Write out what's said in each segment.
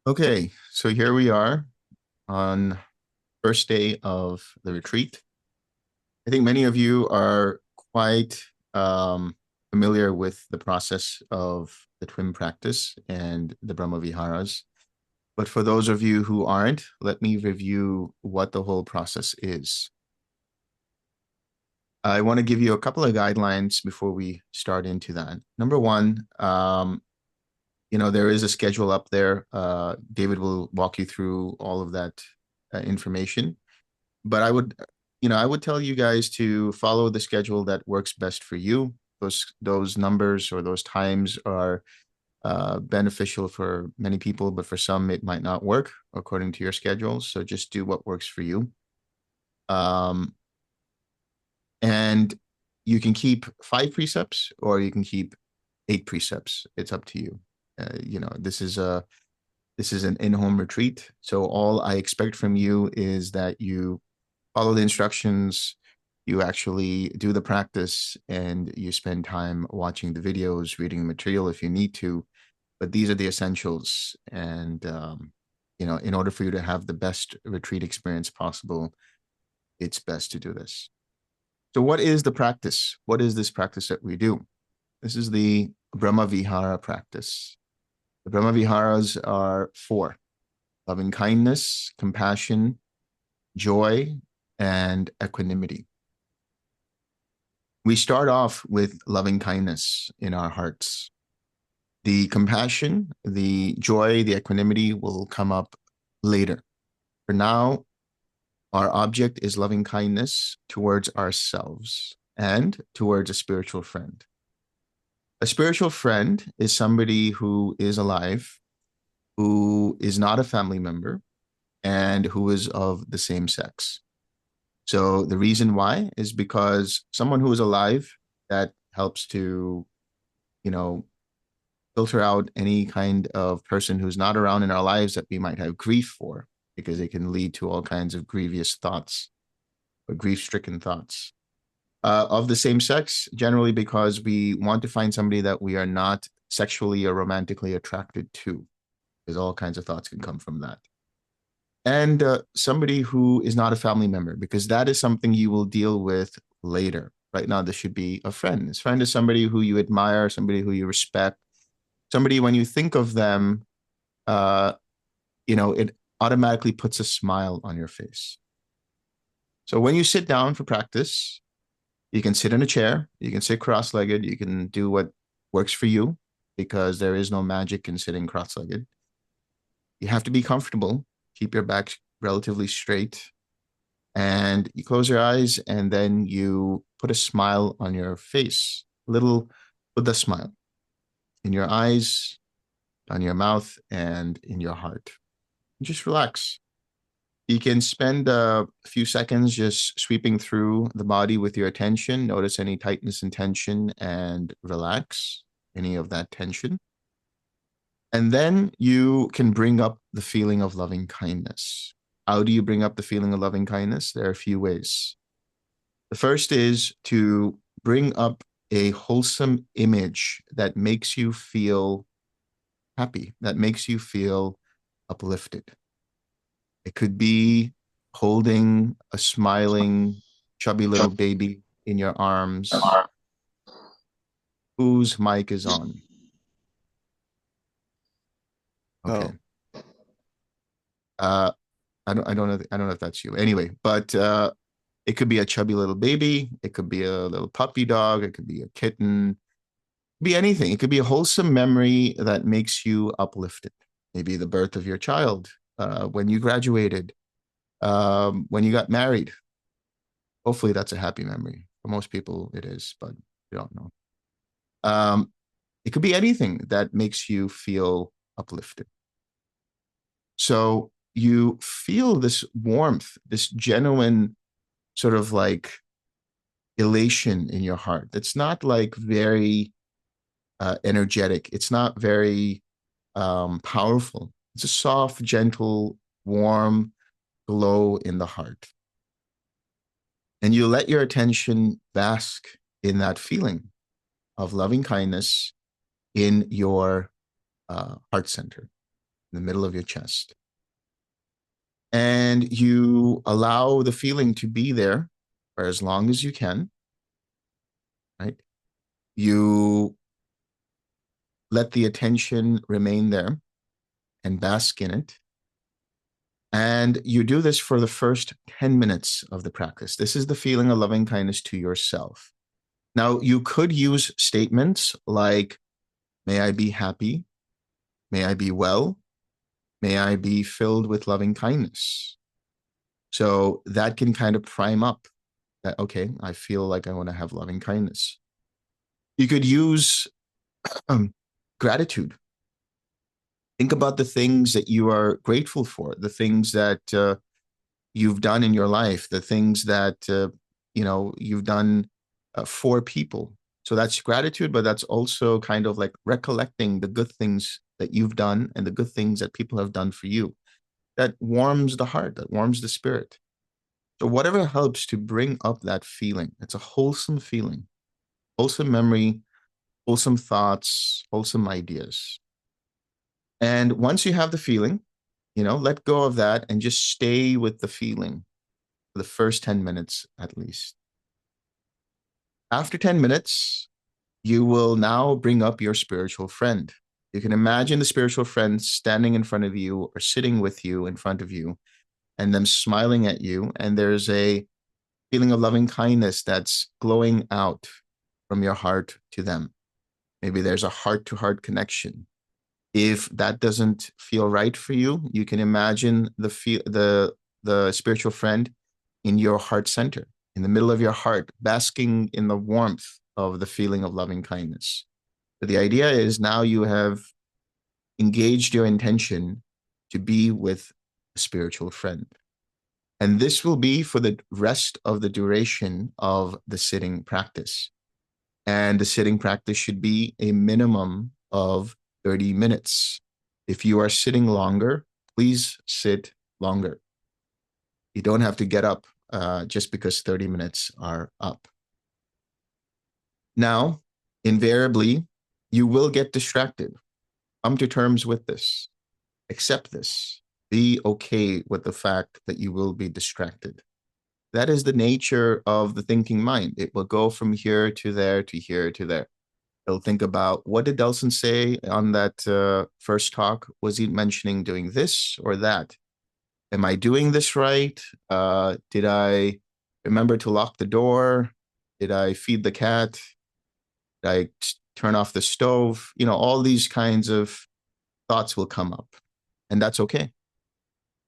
Okay, so here we are on first day of the retreat. I think many of you are quite familiar with the process of the twin practice and the Brahma Viharas. But for those of you who aren't, let me review what the whole process is. I want to give you a couple of guidelines before we start into that. Number one, there is a schedule up there. David will walk you through all of that information. But I would tell you guys to follow the schedule that works best for you. Those numbers or those times are beneficial for many people, but for some it might not work according to your schedule. So just do what works for you. Um, and you can keep 5 precepts or you can keep 8 precepts. It's up to you. This is an in-home retreat. So all I expect from you is that you follow the instructions, you actually do the practice, and you spend time watching the videos, reading the material if you need to. But these are the essentials. And, in order for you to have the best retreat experience possible, it's best to do this. So what is the practice? What is this practice that we do? This is the Brahma Vihara practice. The Brahma Viharas are 4: loving kindness, compassion, joy, and equanimity. We start off with loving kindness in our hearts. The compassion, the joy, the equanimity will come up later. For now, our object is loving kindness towards ourselves and towards a spiritual friend. A spiritual friend is somebody who is alive, who is not a family member, and who is of the same sex. So the reason why is because someone who is alive, that helps to, you know, filter out any kind of person who's not around in our lives that we might have grief for, because it can lead to all kinds of grievous thoughts or grief-stricken thoughts. Of the same sex, generally because we want to find somebody that we are not sexually or romantically attracted to, because all kinds of thoughts can come from that. And somebody who is not a family member, because that is something you will deal with later. Right now, this should be a friend. This friend is somebody who you admire, somebody who you respect, somebody when you think of them, uh, it automatically puts a smile on your face. So when you sit down for practice, you can sit in a chair, you can sit cross-legged, you can do what works for you, because there is no magic in sitting cross-legged. You have to be comfortable, keep your back relatively straight, and you close your eyes, and then you put a smile on your face, little with a smile in your eyes, on your mouth, and in your heart. Just relax. You can spend a few seconds just sweeping through the body with your attention. Notice any tightness and tension and relax any of that tension. And then you can bring up the feeling of loving kindness. How do you bring up the feeling of loving kindness? There are a few ways. The first is to bring up a wholesome image that makes you feel happy, that makes you feel uplifted. It could be holding a smiling, chubby little baby in your arms whose mic is on. Okay. Oh, Uh, I don't know if that's you. Anyway, but it could be a chubby little baby. It could be a little puppy dog. It could be a kitten. It could be anything. It could be a wholesome memory that makes you uplifted. Maybe the birth of your child, when you graduated, when you got married. Hopefully, that's a happy memory. For most people, it is, but we don't know. Um, it could be anything that makes you feel uplifted. So you feel this warmth, this genuine sort of like elation in your heart. It's not like very energetic. It's not very powerful. It's a soft, gentle, warm glow in the heart. And you let your attention bask in that feeling of loving kindness in your heart center. in the middle of your chest. And you allow the feeling to be there for as long as you can, right? You let the attention remain there and bask in it. And you do this for the first 10 minutes of the practice. This is the feeling of loving kindness to yourself. Now, you could use statements like, may I be happy? May I be well? May I be filled with loving kindness? So that can kind of prime up that, okay, I feel like I want to have loving kindness. You could use gratitude. Think about the things that you are grateful for, the things that you've done in your life, the things that you've done for people. So that's gratitude, but that's also kind of like recollecting the good things that you've done and the good things that people have done for you. That warms the heart, that warms the spirit. So whatever helps to bring up that feeling, it's a wholesome feeling, wholesome memory, wholesome thoughts, wholesome ideas. And once you have the feeling, let go of that and just stay with the feeling for the first 10 minutes at least. After 10 minutes, you will now bring up your spiritual friend. You can imagine the spiritual friend standing in front of you or sitting with you in front of you and them smiling at you. And there's a feeling of loving kindness that's glowing out from your heart to them. Maybe there's a heart-to-heart connection. If that doesn't feel right for you, you can imagine the spiritual friend in your heart center, in the middle of your heart, basking in the warmth of the feeling of loving kindness. But the idea is now you have engaged your intention to be with a spiritual friend. And this will be for the rest of the duration of the sitting practice. And the sitting practice should be a minimum of 30 minutes. If you are sitting longer, please sit longer. You don't have to get up just because 30 minutes are up. Now, invariably, you will get distracted. Come to terms with this. Accept this. Be okay with the fact that you will be distracted. That is the nature of the thinking mind. It will go from here to there to here to there. It'll think about, what did Delson say on that first talk? Was he mentioning doing this or that? Am I doing this right? Did I remember to lock the door? Did I feed the cat? Did I turn off the stove? All these kinds of thoughts will come up, and that's okay.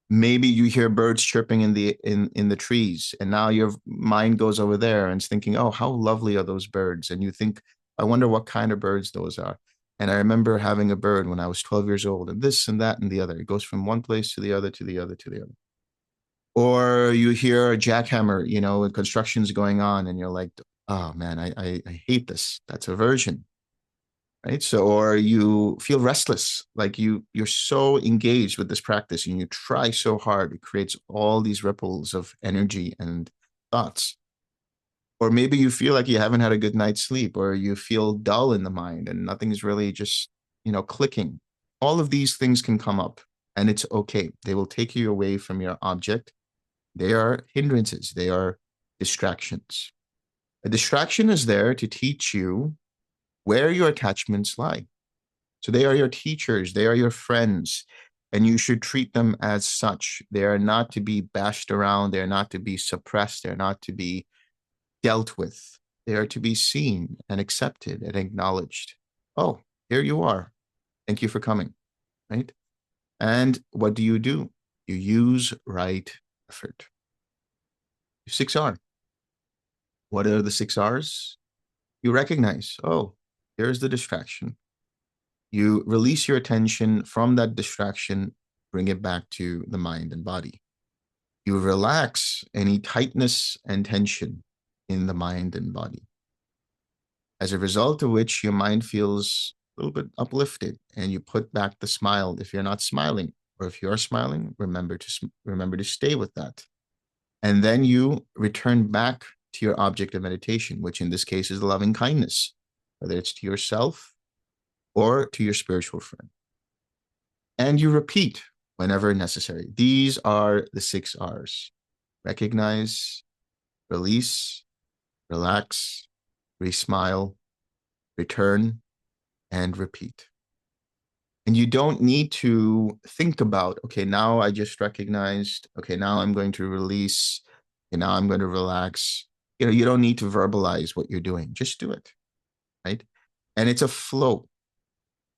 Maybe you hear birds chirping in the trees, and now your mind goes over there and is thinking, oh, how lovely are those birds? And you think, I wonder what kind of birds those are. And I remember having a bird when I was 12 years old, and this and that and the other. It goes from one place to the other, to the other, to the other. Or you hear a jackhammer, and construction's going on, and you're like, oh man, I hate this. That's aversion. Right? So, or you feel restless, like you're so engaged with this practice and you try so hard, it creates all these ripples of energy and thoughts. Or maybe you feel like you haven't had a good night's sleep, or you feel dull in the mind and nothing's really just, clicking. All of these things can come up, and it's okay. They will take you away from your object. They are hindrances. They are distractions. A distraction is there to teach you where your attachments lie. So they are your teachers, they are your friends, and you should treat them as such. They are not to be bashed around, they are not to be suppressed, they're not to be dealt with. They are to be seen and accepted and acknowledged. Oh, here you are. Thank you for coming, right? And what do? You use right effort. 6R. What are the 6Rs? You recognize, oh, there's the distraction. You release your attention from that distraction, bring it back to the mind and body. You relax any tightness and tension in the mind and body. As a result of which your mind feels a little bit uplifted, and you put back the smile if you're not smiling, or if you're smiling, remember to stay with that. And then you return back to your object of meditation, which in this case is loving kindness, whether it's to yourself or to your spiritual friend. And you repeat whenever necessary. These are the 6 R's. Recognize, release, relax, re-smile, return, and repeat. And you don't need to think about, okay, now I just recognized, okay, now I'm going to release, okay, now I'm going to relax. You don't need to verbalize what you're doing. Just do it, right? And it's a flow.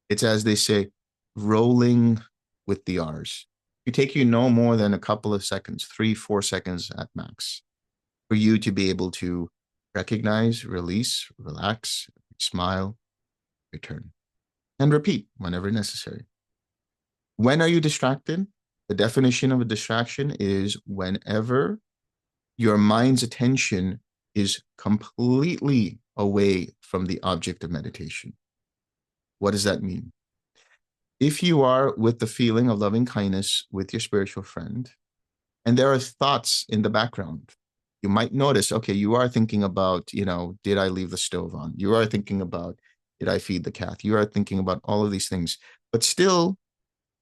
It's, as they say, rolling with the R's. It take you no more than a couple of seconds, 3, 4 seconds at max, for you to be able to recognize, release, relax, smile, return, and repeat whenever necessary. When are you distracted? The definition of a distraction is whenever your mind's attention is completely away from the object of meditation. What does that mean? If you are with the feeling of loving kindness with your spiritual friend, and there are thoughts in the background, you might notice, okay, you are thinking about, did I leave the stove on? You are thinking about, did I feed the cat? You are thinking about all of these things. But still,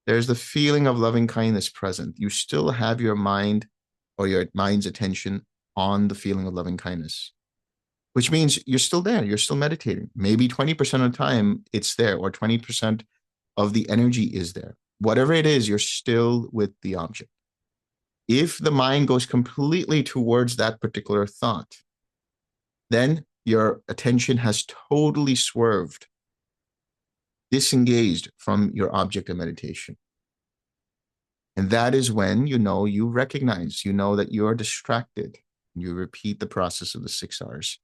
there's the feeling of loving kindness present. You still have your mind or your mind's attention on the feeling of loving kindness, which means you're still there. You're still meditating. Maybe 20% of the time it's there, or 20% of the energy is there. Whatever it is, you're still with the object. If the mind goes completely towards that particular thought, then your attention has totally swerved, disengaged from your object of meditation. And that is when you recognize, that you're distracted. You repeat the process of the 6 R's.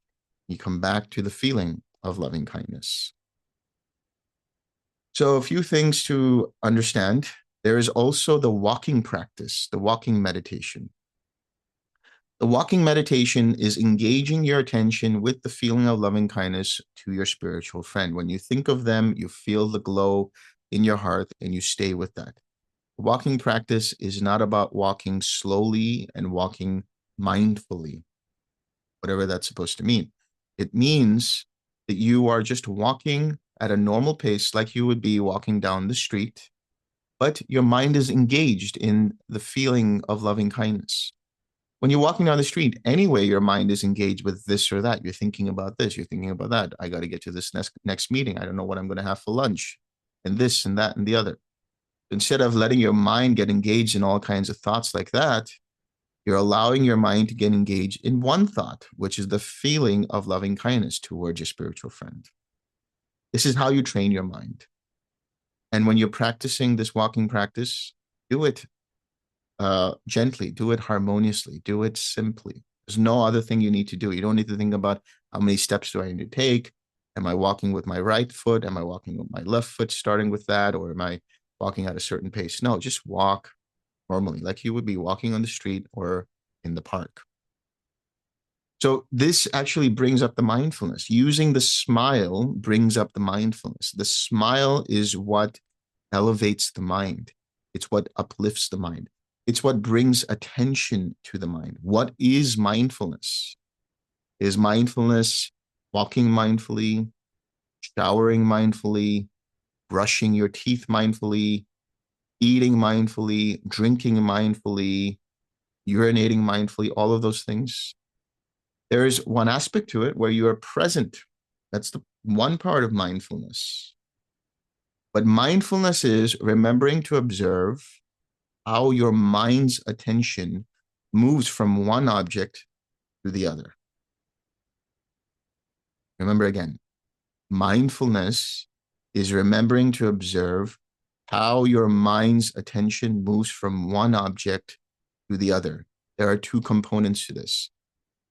You come back to the feeling of loving kindness. So a few things to understand. There is also the walking practice, the walking meditation. The walking meditation is engaging your attention with the feeling of loving kindness to your spiritual friend. When you think of them, you feel the glow in your heart and you stay with that. Walking practice is not about walking slowly and walking mindfully, whatever that's supposed to mean. It means that you are just walking at a normal pace like you would be walking down the street, but your mind is engaged in the feeling of loving kindness. When you're walking down the street, anyway, your mind is engaged with this or that. You're thinking about this, you're thinking about that. I got to get to this next meeting. I don't know what I'm going to have for lunch, and this and that and the other. Instead of letting your mind get engaged in all kinds of thoughts like that, you're allowing your mind to get engaged in one thought, which is the feeling of loving kindness towards your spiritual friend. This is how you train your mind. And when you're practicing this walking practice, do it gently, do it harmoniously, do it simply. There's no other thing you need to do. You don't need to think about how many steps do I need to take? Am I walking with my right foot? Am I walking with my left foot, starting with that? Or am I walking at a certain pace? No, just walk normally, like you would be walking on the street or in the park. So this actually brings up the mindfulness. Using the smile brings up the mindfulness. The smile is what elevates the mind. It's what uplifts the mind. It's what brings attention to the mind. What is mindfulness? Is mindfulness walking mindfully, showering mindfully, brushing your teeth mindfully, eating mindfully, drinking mindfully, urinating mindfully, all of those things? There is one aspect to it where you are present. That's the one part of mindfulness. But mindfulness is remembering to observe how your mind's attention moves from one object to the other. Remember again, mindfulness is remembering to observe how your mind's attention moves from one object to the other. There are two components to this.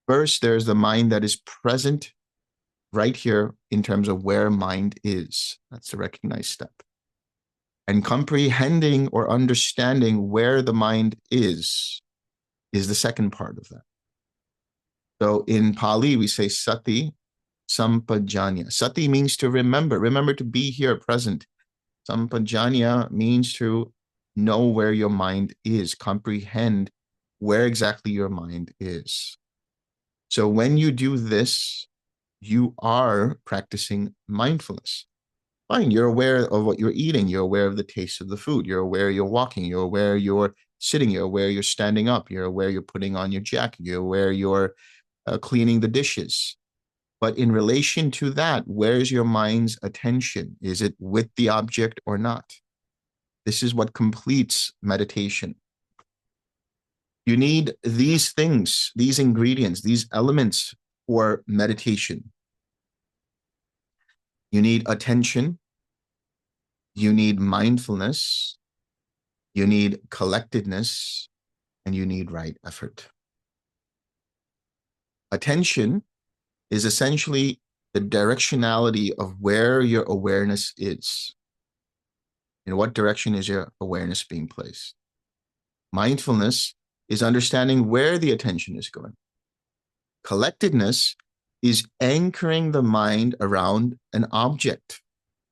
First, there's the mind that is present right here in terms of where mind is. That's the recognized step. And comprehending or understanding where the mind is the second part of that. So in Pali, we say sati sampajanya. Sati means to remember to be here present. Sampajanya means to know where your mind is, comprehend where exactly your mind is. So when you do this, you are practicing mindfulness. fine. You're aware of what you're eating. You're aware of the taste of the food. You're aware you're walking. You're aware you're sitting. You're aware you're standing up. You're aware you're putting on your jacket. You're aware you're cleaning the dishes. But in relation to that, where's your mind's attention? Is it with the object or not? This is what completes meditation. You need these things, these ingredients, these elements for meditation. You need attention. You need mindfulness. You need collectedness. And you need right effort. Attention is essentially the directionality of where your awareness is. In what direction is your awareness being placed? Mindfulness is understanding where the attention is going. Collectedness is anchoring the mind around an object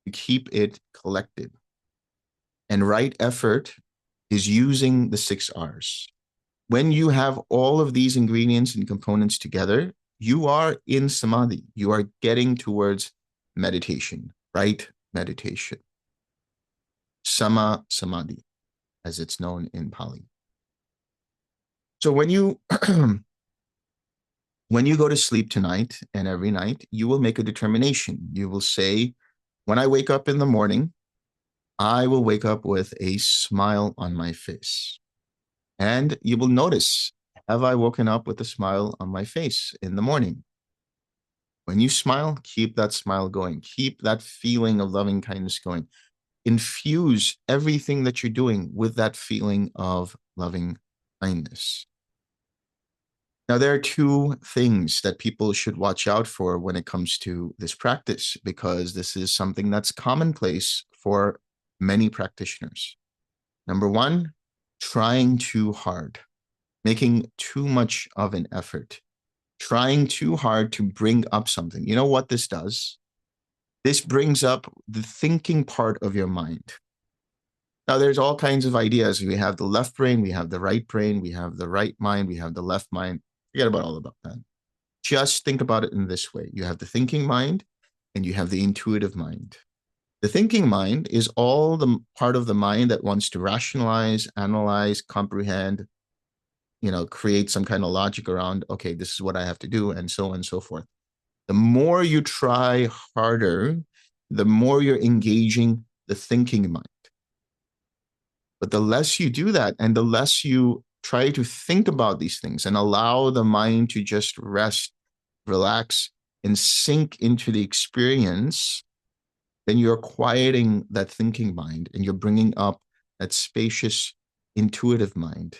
to keep it collected. And right effort is using the 6 R's. When you have all of these ingredients and components together, you are in samadhi. You are getting towards meditation, right meditation. Sama samadhi, as it's known in Pali. So when you when you go to sleep tonight and every night, you will make a determination. You will say, when I wake up in the morning, I will wake up with a smile on my face. And you will notice, have I woken up with a smile on my face in the morning? When you smile, keep that smile going. Keep that feeling of loving kindness going. Infuse everything that you're doing with that feeling of loving kindness. Now, there are 2 things that people should watch out for when it comes to this practice, because this is something that's commonplace for many practitioners. Number 1, trying too hard, making too much of an effort, trying too hard to bring up something. You know what this does? This brings up the thinking part of your mind. Now, there's all kinds of ideas. We have the left brain, we have the right brain, we have the right mind, we have the left mind. Forget about all about that. Just think about it in this way. You have the thinking mind and you have the intuitive mind. The thinking mind is all the part of the mind that wants to rationalize, analyze, comprehend, create some kind of logic around, okay, this is what I have to do, and so on and so forth. The more you try harder, the more you're engaging the thinking mind. But the less you do that, and the less you try to think about these things and allow the mind to just rest, relax, and sink into the experience, then you're quieting that thinking mind and you're bringing up that spacious, intuitive mind.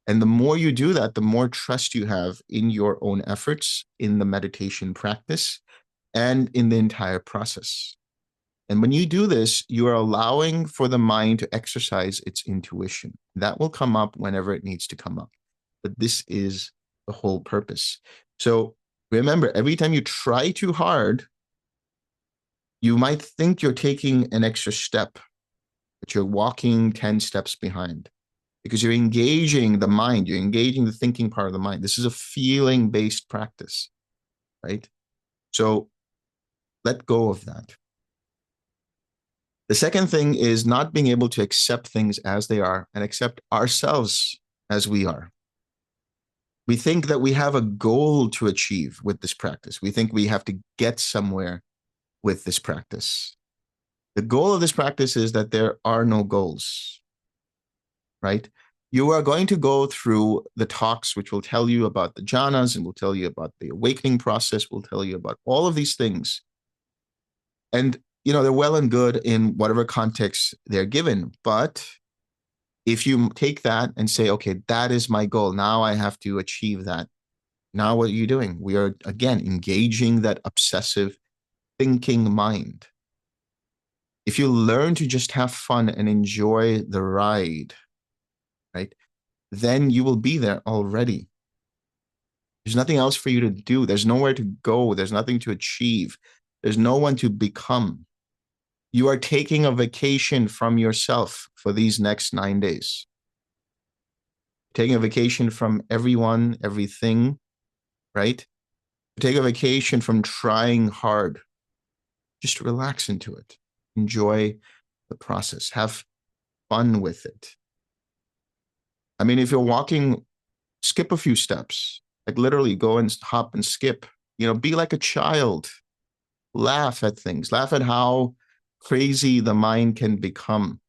And the more you do that, the more trust you have in your own efforts, in the meditation practice, and in the entire process. And when you do this, you are allowing for the mind to exercise its intuition. That will come up whenever it needs to come up. But this is the whole purpose. So remember, every time you try too hard, you might think you're taking an extra step, but you're walking 10 steps behind because you're engaging the mind. You're engaging the thinking part of the mind. This is a feeling-based practice, right? So let go of that. The second thing is not being able to accept things as they are and accept ourselves as we are. We think that we have a goal to achieve with this practice. We think we have to get somewhere with this practice. The goal of this practice is that there are no goals, right? You are going to go through the talks, which will tell you about the jhanas and will tell you about the awakening process, will tell you about all of these things. And they're well and good in whatever context they're given. But if you take that and say, okay, that is my goal, now I have to achieve that. Now what are you doing? We are, again, engaging that obsessive thinking mind. If you learn to just have fun and enjoy the ride, right, then you will be there already. There's nothing else for you to do. There's nowhere to go. There's nothing to achieve. There's no one to become. You are taking a vacation from yourself for these next 9 days. Taking a vacation from everyone, everything, right? Take a vacation from trying hard. Just relax into it. Enjoy the process. Have fun with it. I mean, if you're walking, skip a few steps. Like literally go and hop and skip. Be like a child. Laugh at things. Laugh at how crazy the mind can become.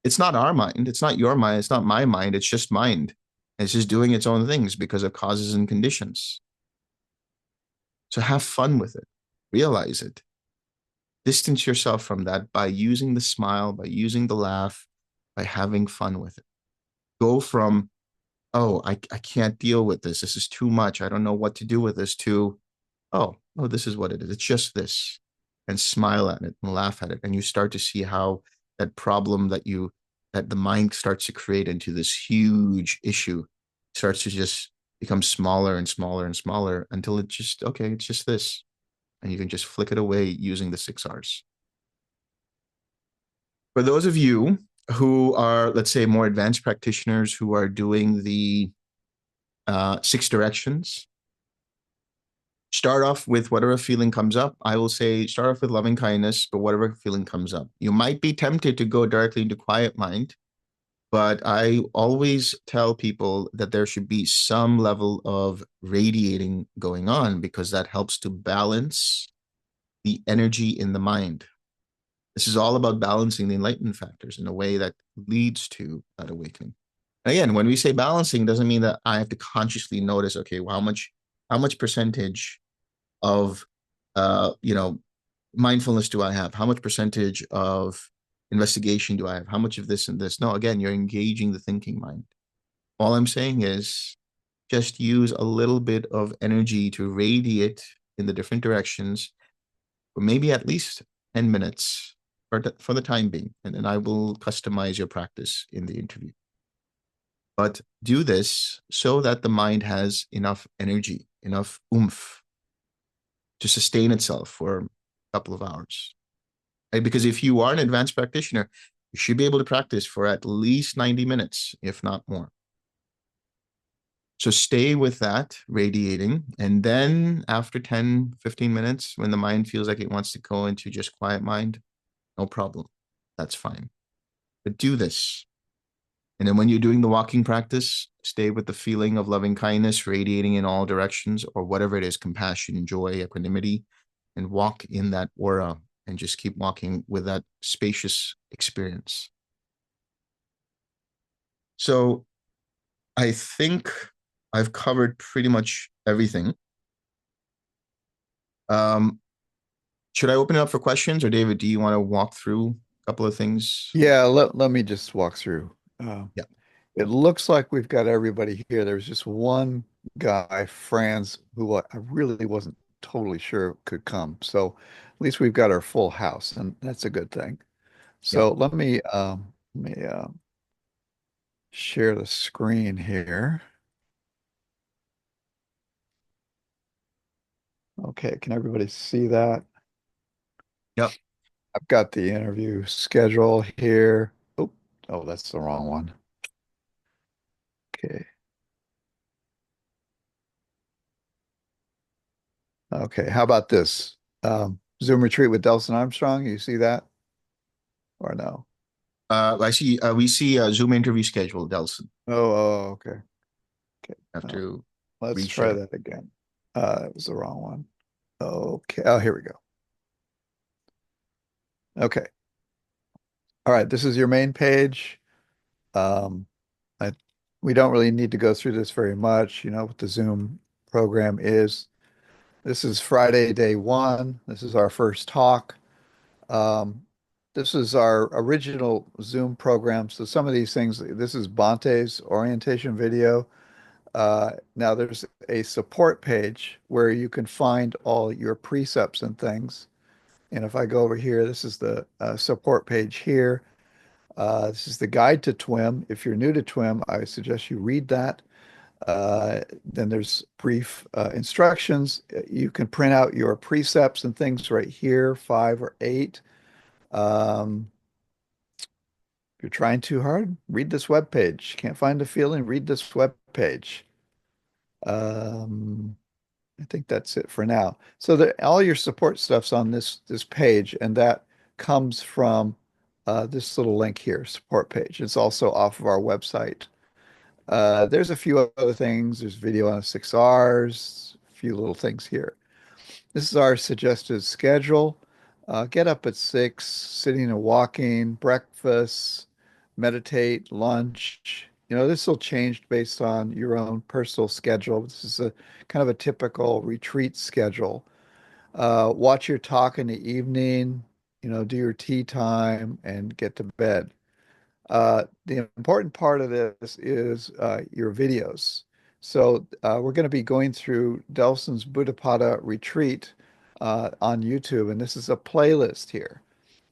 It's not our mind. It's not your mind. It's not my mind. It's just mind. It's just doing its own things because of causes and conditions. So have fun with it. Realize it. Distance yourself from that by using the smile, by using the laugh, by having fun with it. Go from, oh, I can't deal with this. This is too much. I don't know what to do with this, to, oh, this is what it is. It's just this. And smile at it and laugh at it. And you start to see how that problem that the mind starts to create into this huge issue starts to just become smaller and smaller and smaller until it just, okay, it's just this. And you can just flick it away using the 6 R's. For those of you who are, let's say, more advanced practitioners who are doing the 6 directions, start off with whatever feeling comes up. I will say start off with loving kindness, but whatever feeling comes up. You might be tempted to go directly into quiet mind, but I always tell people that there should be some level of radiating going on because that helps to balance the energy in the mind. This is all about balancing the enlightenment factors in a way that leads to that awakening. Again, when we say balancing, doesn't mean that I have to consciously notice, okay, well, how much percentage of mindfulness do I have? How much percentage of investigation do I have? How much of this and this? No, again, you're engaging the thinking mind. All I'm saying is just use a little bit of energy to radiate in the different directions for maybe at least 10 minutes for the time being. And then I will customize your practice in the interview. But do this so that the mind has enough energy, enough oomph to sustain itself for a couple of hours. Right? Because if you are an advanced practitioner, you should be able to practice for at least 90 minutes, if not more. So stay with that radiating. And then after 10, 15 minutes, when the mind feels like it wants to go into just quiet mind, no problem. That's fine. But do this. And then when you're doing the walking practice, stay with the feeling of loving kindness radiating in all directions, or whatever it is, compassion, joy, equanimity, and walk in that aura and just keep walking with that spacious experience. So I think I've covered pretty much everything. Should I open it up for questions, or David, do you want to walk through a couple of things? Yeah, let me just walk through. Uh, Yeah. it looks like we've got everybody here. There was just one guy, Franz, who I really wasn't totally sure could come. So at least we've got our full house, and that's a good thing. Yeah. So let me share the screen here. Okay, can everybody see that? Yep. I've got the interview schedule here. Oh, that's the wrong one. Okay. Okay, how about this? Zoom retreat with Delson Armstrong. You see that or no? I see. We see a Zoom interview schedule, Delson. Okay. Okay. I have Uh, to let's try reshare. that again. It was the wrong one. Okay. Oh, here we go. Okay. All right. This is your main page. Um, I, we don't really need to go through this very much. You know what the Zoom program is. This is Friday, day one. This is our first talk. Um, this is our original Zoom program. So some of these things, this is Bante's orientation video. Now there's a support page where you can find all your precepts and things. And if I go over here, this is the support page here. This is the guide to TWIM. If you're new to TWIM, I suggest you read that. Then there's brief instructions. You can print out your precepts and things right here, 5 or 8. If you're trying too hard, read this web page. Can't find a feeling, read this web page. Um, I think that's it for now. So all your support stuff's on this page, and that comes from this little link here, support page. It's also off of our website. There's a few other things. There's video on 6 Rs, a few little things here. This is our suggested schedule. Get up at 6, sitting and walking, breakfast, meditate, lunch. This will change based on your own personal schedule. This is a kind of a typical retreat schedule. Watch your talk in the evening, do your tea time and get to bed. The important part of this is your videos. So we're going to be going through Delson's Buddhapada retreat on YouTube, and this is a playlist here.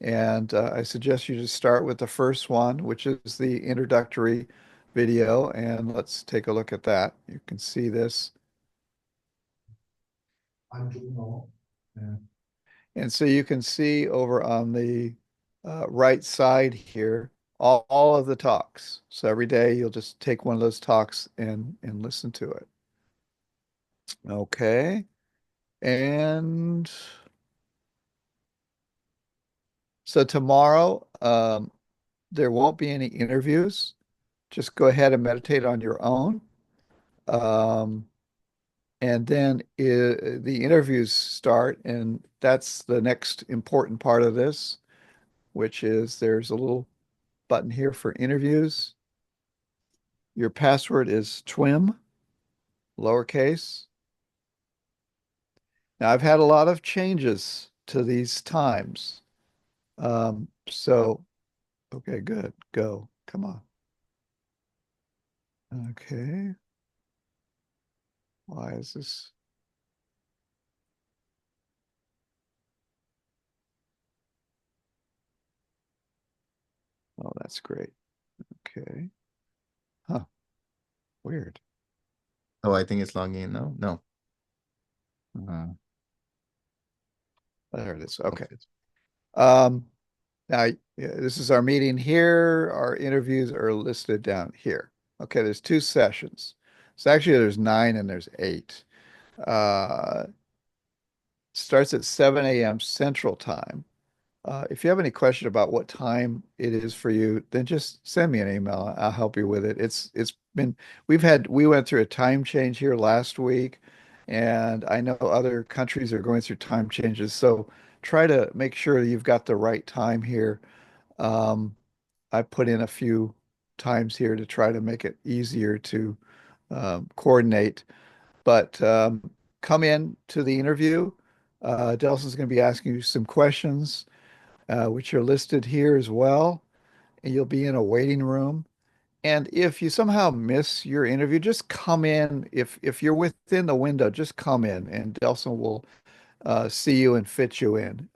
And I suggest you just start with the first one, which is the introductory video, and let's take a look at that. You can see this. And so you can see over on the right side here all of the talks. So every day you'll just take one of those talks and listen to it. Okay. And so tomorrow there won't be any interviews. Just go ahead and meditate on your own. Um, and then the interviews start, and that's the next important part of this, which is there's a little button here for interviews. Your password is TWIM, lowercase. Now, I've had a lot of changes to these times. So, okay, good. Go. Come on. Okay. Why is this? Oh, that's great. Okay. Huh. Weird. Oh, I think it's logging in now. No. There it is. Okay. Um, Now, yeah, this is our meeting here. Our interviews are listed down here. Okay, there's 2 sessions. So actually, there's 9 and there's 8. Uh, Starts at 7 a.m. Central Time. If you have any question about what time it is for you, then just send me an email. I'll help you with it. We went through a time change here last week, and I know other countries are going through time changes. So try to make sure you've got the right time here. Um, I put in a few times here to try to make it easier to coordinate. But come in to the interview. Delson's going to be asking you some questions, which are listed here as well. And you'll be in a waiting room. And if you somehow miss your interview, just come in. If you're within the window, just come in, and Delson will see you and fit you in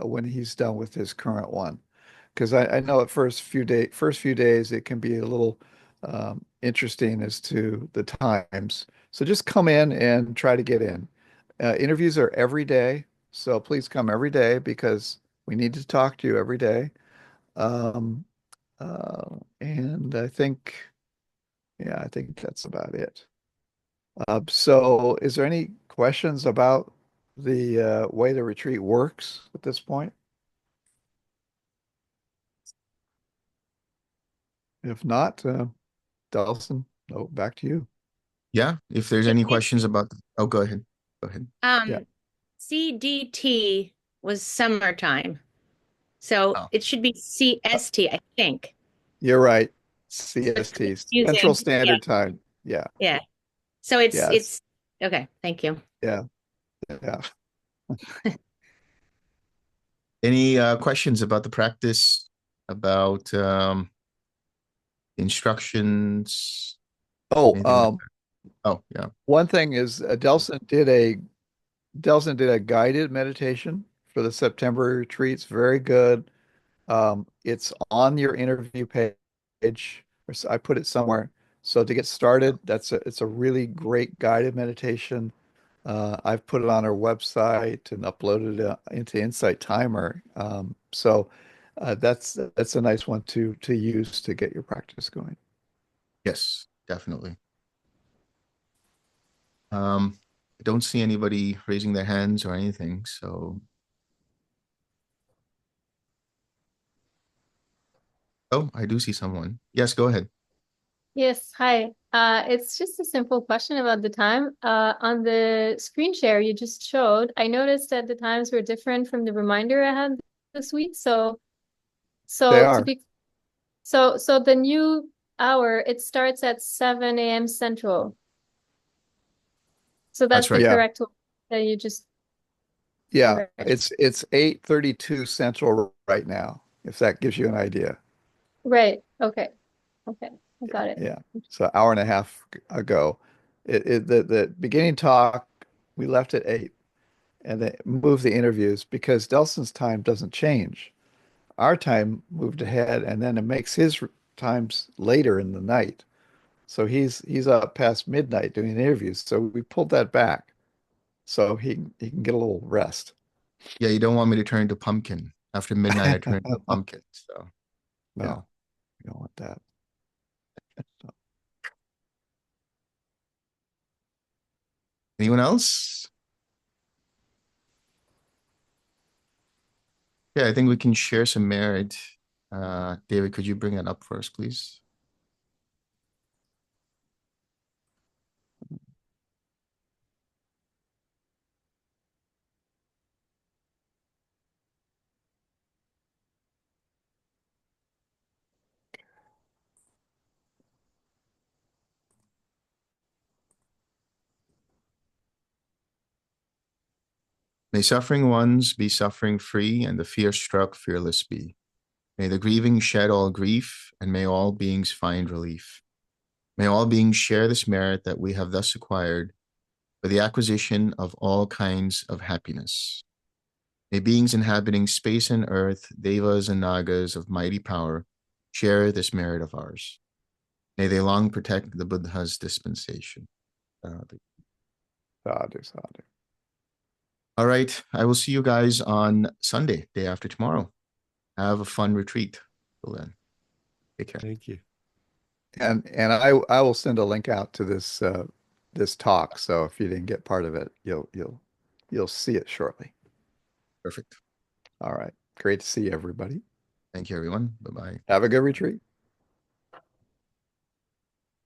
when he's done with his current one. Because I know at first few days it can be a little interesting as to the times. So just come in and try to get in. Interviews are every day, so please come every day because we need to talk to you every day. Um, and I think that's about it. So is there any questions about the way the retreat works at this point? If not, Delson, back to you. Yeah. If there's any questions about, oh, go ahead. Go ahead. Yeah, Um, CDT was summertime, so Oh, it should be CST, I think. you're right. It's CST, Central confusing. Yeah, Standard Time. Yeah, yeah. So it's yes, it's okay. Thank you. yeah, yeah. any questions about the practice, about instructions, Oh, anything like that? Oh, yeah. one thing is Delson did a guided meditation for the September retreats. Very good. It's on your interview page. I put it somewhere. So to get started, it's a really great guided meditation. I've put it on our website and uploaded it into Insight Timer. That's a nice one to use to get your practice going. Yes, definitely. I don't see anybody raising their hands or anything, so Oh, I do see someone. Yes, go ahead. Yes, hi. It's just a simple question about the time. On the screen share you just showed, I noticed that the times were different from the reminder I had this week. So, They so to are. be, so the new hour, it starts at 7 a.m. Central. So That's that's the right. Yeah. correct one that you just, Yeah. right. It's 8:32 Central right now, if that gives you an idea. Right. Okay. Okay. I got it. Yeah. So an hour and a half ago. The beginning talk, we left at 8 and then moved the interviews because Delson's time doesn't change. Our time moved ahead and then it makes his times later in the night. So he's up past midnight doing interviews. So we pulled that back so he can get a little rest. Yeah, you don't want me to turn into pumpkin. After midnight, I turn into a pumpkin. So, yeah. No, you don't want that. So, Anyone else? Yeah, I think we can share some merit. David, could you bring it up for us, please? May suffering ones be suffering free, and the fear-struck fearless be. May the grieving shed all grief, and may all beings find relief. May all beings share this merit that we have thus acquired for the acquisition of all kinds of happiness. May beings inhabiting space and earth, devas and nagas of mighty power, share this merit of ours. May they long protect the Buddha's dispensation. sadhu, sadhu. All right, I will see you guys on Sunday, day after tomorrow. Have a fun retreat. Till then, take care. Thank you. And I will send a link out to this talk. So if you didn't get part of it, you'll see it shortly. Perfect. All right. Great to see everybody. Thank you, everyone. Bye-bye. Have a good retreat.